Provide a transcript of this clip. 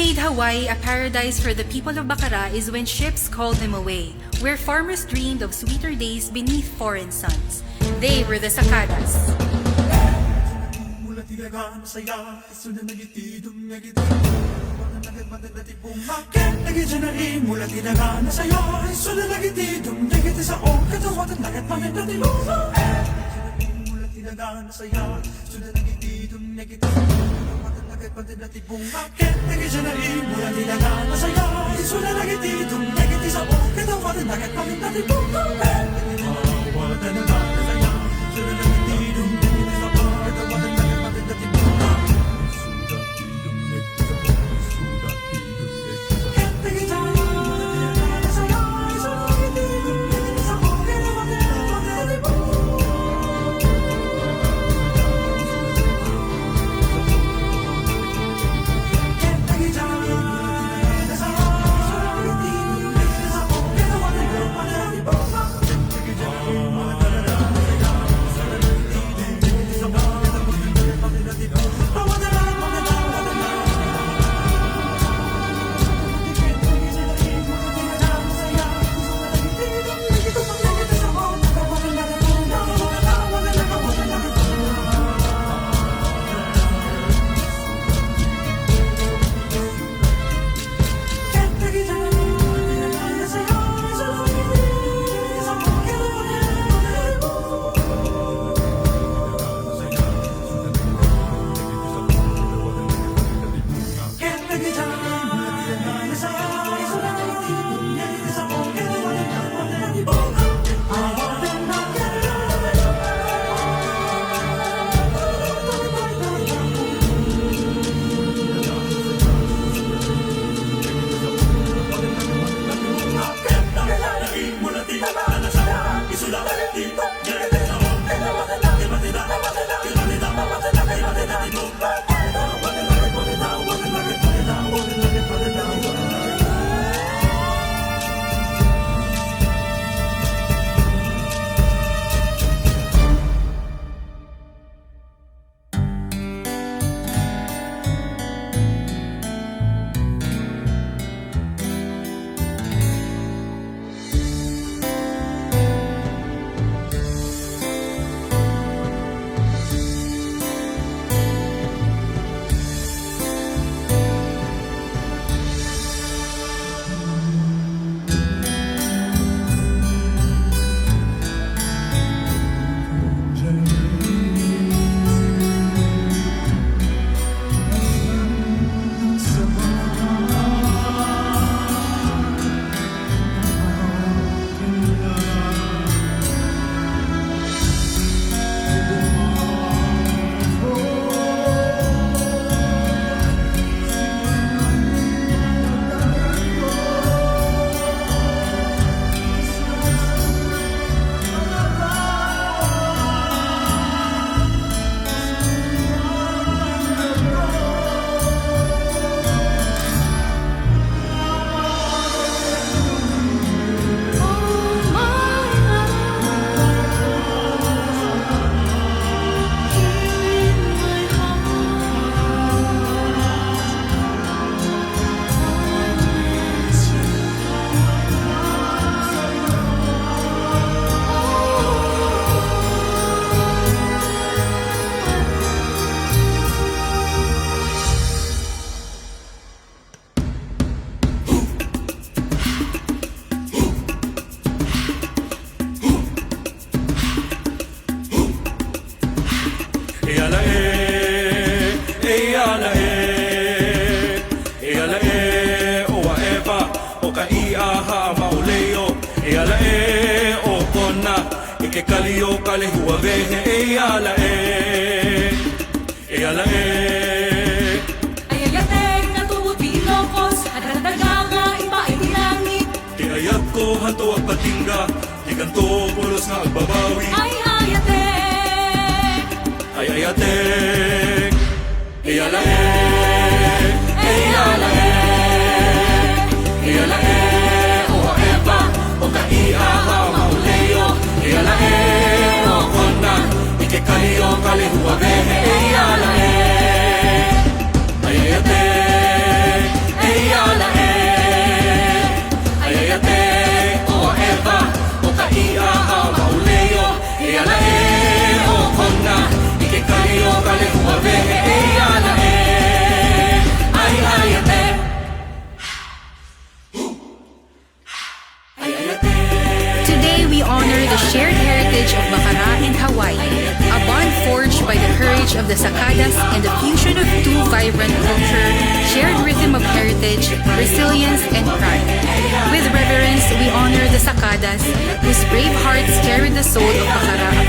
made Hawaii a paradise for the people of Bacara is when ships called them away, where farmers dreamed of sweeter days beneath foreign suns. They were the Sakadas. Kalio kale huwavehe eyala Ayayatek na tuwot Ilocos, agradagaga iba ibilangit. Tiayat ko hanto at patingga, tiganto pulos nga agbabawi. Ayayatek Eyala oa eba, o kaiaha mauleo. Eyala o kona, ike kalio kale huwavehe eyala Ayayatek Sakadas and the fusion of two vibrant culture, shared rhythm of heritage, resilience, and pride. With reverence, we honor the Sakadas, whose brave hearts carry the soul of Bacara